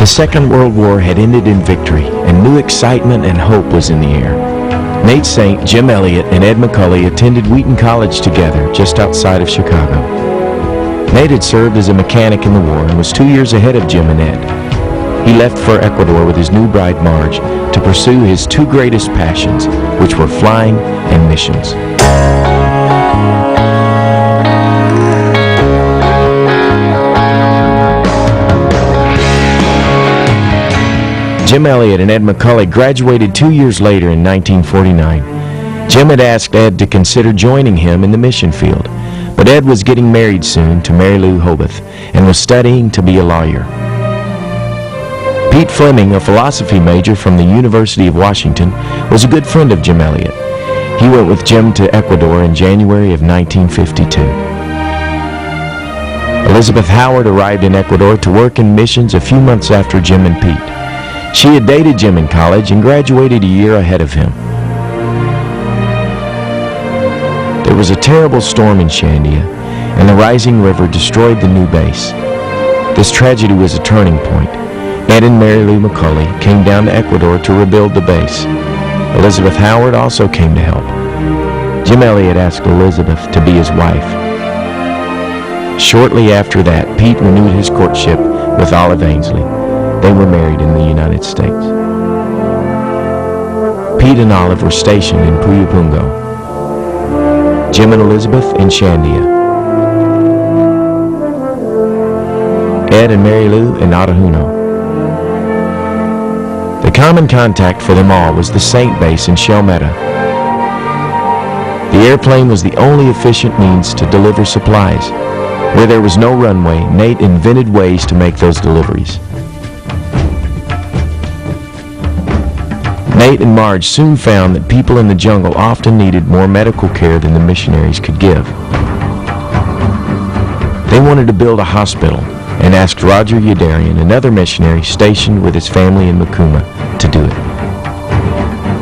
The Second World War had ended in victory, and new excitement and hope was in the air. Nate Saint, Jim Elliott, and Ed McCully attended Wheaton College together just outside of Chicago. Nate had served as a mechanic in the war and was 2 years ahead of Jim and Ed. He left for Ecuador with his new bride Marge to pursue his two greatest passions, which were flying and missions. Jim Elliott and Ed McCully graduated 2 years later in 1949. Jim had asked Ed to consider joining him in the mission field, but Ed was getting married soon to Mary Lou Hobath and was studying to be a lawyer. Pete Fleming, a philosophy major from the University of Washington, was a good friend of Jim Elliott. He went with Jim to Ecuador in January of 1952. Elizabeth Howard arrived in Ecuador to work in missions a few months after Jim and Pete. She had dated Jim in college and graduated a year ahead of him. There was a terrible storm in Shandia, and the rising river destroyed the new base. This tragedy was a turning point. Ed and Mary Lou McCully came down to Ecuador to rebuild the base. Elizabeth Howard also came to help. Jim Elliott asked Elizabeth to be his wife. Shortly after that, Pete renewed his courtship with Olive Ainsley. They were married in the United States. Pete and Olive were stationed in Puyapungo. Jim and Elizabeth in Shandia. Ed and Mary Lou in Atahuno. The common contact for them all was the Saint Base in Shelmetta. The airplane was the only efficient means to deliver supplies. Where there was no runway, Nate invented ways to make those deliveries. Nate and Marge soon found that people in the jungle often needed more medical care than the missionaries could give. They wanted to build a hospital and asked Roger Yadarian, another missionary stationed with his family in Macuma, to do it.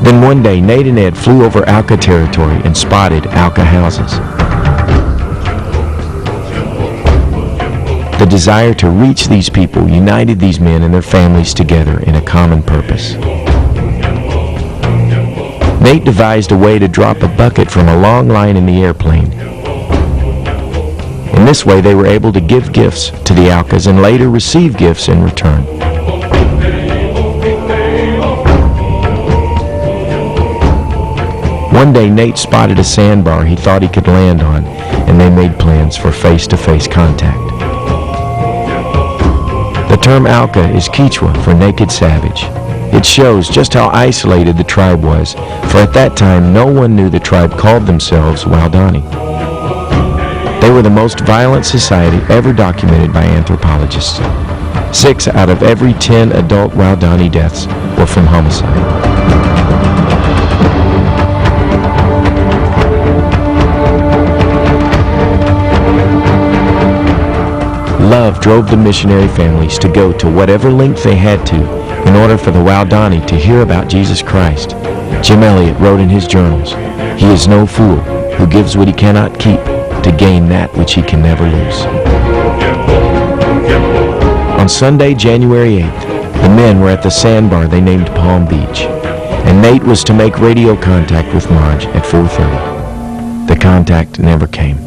Then one day, Nate and Ed flew over Auca territory and spotted Auca houses. The desire to reach these people united these men and their families together in a common purpose. Nate devised a way to drop a bucket from a long line in the airplane. In this way, they were able to give gifts to the Aucas and later receive gifts in return. One day, Nate spotted a sandbar he thought he could land on, and they made plans for face-to-face contact. The term Auca is Quechua for naked savage. It shows just how isolated the tribe was, for at that time no one knew the tribe called themselves Waodani. They were the most violent society ever documented by anthropologists. 6 out of every 10 adult Waodani deaths were from homicide. Love drove the missionary families to go to whatever length they had to in order for the Waodani to hear about Jesus Christ. Jim Elliott wrote in his journals, "He is no fool who gives what he cannot keep to gain that which he can never lose." On Sunday, January 8th, the men were at the sandbar they named Palm Beach, and Nate was to make radio contact with Marge at 4:30. The contact never came.